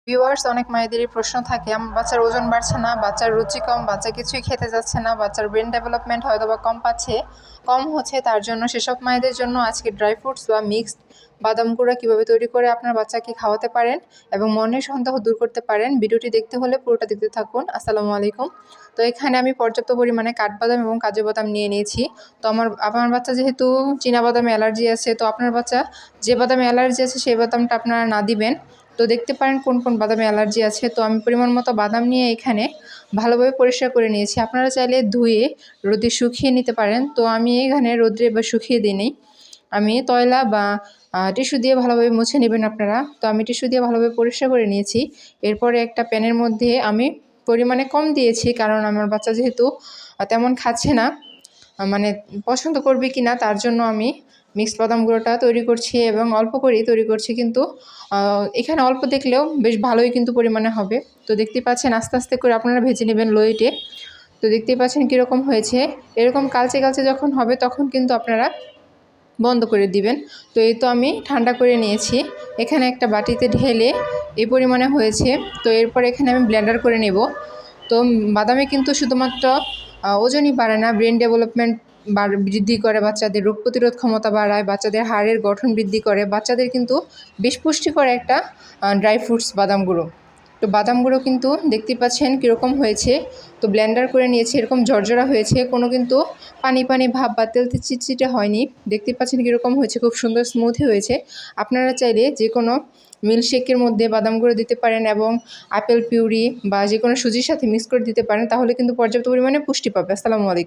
Viewers, অনেক মায়েদেরই প্রশ্ন থাকে আমার বাচ্চার ওজন বাড়ছে না, বাচ্চার রুচি কম, বাচ্চা কিছুই খেতে যাচ্ছে না, বাচ্চার ব্রেন ডেভেলপমেন্ট হয়তো বা কম হচ্ছে। তার জন্য সেসব মায়েদের জন্য আজকে ড্রাই ফ্রুটস বা মিক্সড বাদাম গুঁড়া কীভাবে তৈরি করে আপনার বাচ্চাকে খাওয়াতে পারেন এবং মনের সন্দেহ দূর করতে পারেন, ভিডিওটি দেখতে হলে পুরোটা দেখতে থাকুন। আসসালামু আলাইকুম। তো এখানে আমি পর্যাপ্ত পরিমাণে কাঠবাদাম এবং কাজু বাদাম নিয়ে নিয়েছি। তো আমার বাচ্চা যেহেতু চীনাবাদামে অ্যালার্জি আছে, তো আপনার বাচ্চা যে বাদামে অ্যালার্জি আছে সেই বাদামটা আপনারা না দিবেন। তো দেখতে পারেন কোন কোন বাদামে অ্যালার্জি আছে। তো আমি পরিমাণ মতো বাদাম নিয়ে এখানে ভালোভাবে পরিষ্কার করে নিয়েছি। আপনারা চাইলে ধুয়ে রোদে শুকিয়ে নিতে পারেন। তো আমি এখানে রোদ্রে বা শুকিয়ে দিই, আমি তয়লা বা টিস্যু দিয়ে ভালোভাবে মুছে নেবেন আপনারা। তো আমি টিস্যু দিয়ে ভালোভাবে পরিষ্কার করে নিয়েছি। এরপরে একটা প্যানের মধ্যে আমি পরিমাণে কম দিয়েছি, কারণ আমার বাচ্চা যেহেতু তেমন খাচ্ছে না, মানে পছন্দ করবে কি না তার জন্য আমি মিক্সড বাদাম গুঁড়োটা তৈরি করছি এবং অল্প করেই তৈরি করছি, কিন্তু এখানে অল্প দেখলেও বেশ ভালোই কিন্তু পরিমাণে হবে। তো দেখতেই পাচ্ছেন আস্তে আস্তে করে আপনারা ভেজে নেবেন লো হিটে। তো দেখতেই পাচ্ছেন কীরকম হয়েছে। এরকম কালচে কালচে যখন হবে তখন কিন্তু আপনারা বন্ধ করে দিবেন। তো এই তো আমি ঠান্ডা করে নিয়েছি, এখানে একটা বাটিতে ঢেলে এই পরিমাণে হয়েছে। তো এরপর এখানে আমি ব্লেন্ডার করে নেব। তো বাদামে কিন্তু শুধুমাত্র ওজনই বাড়ায় না, ব্রেন ডেভেলপমেন্ট বৃদ্ধি করে, বাচ্চাদের রোগ প্রতিরোধ ক্ষমতা বাড়ায়, বাচ্চাদের হাড়ের গঠন বৃদ্ধি করে, বাচ্চাদের কিন্তু বেশ পুষ্টিকর একটা ড্রাই ফ্রুটস বাদাম গুঁড়ো। তো বাদাম গুঁড়ো কিন্তু দেখতেই পাচ্ছেন কীরকম হয়েছে। তো ব্লেন্ডার করে নিয়েছি, এরকম ঝরঝরা হয়েছে, কোনো কিন্তু পানি পানি ভাব বা তেলতে চিটচিটে হয়নি। দেখতে পাচ্ছেন কীরকম হয়েছে, খুব সুন্দর স্মুথই হয়েছে। আপনারা চাইলে যে কোনো মিল্কশেকের মধ্যে বাদাম গুঁড়ো দিতে পারেন এবং আপেল পিউরি বা যে কোনো সুজির সাথে মিক্স করে দিতে পারেন, তাহলে কিন্তু পর্যাপ্ত পরিমাণে পুষ্টি পাবে। আসসালামু আলাইকুম।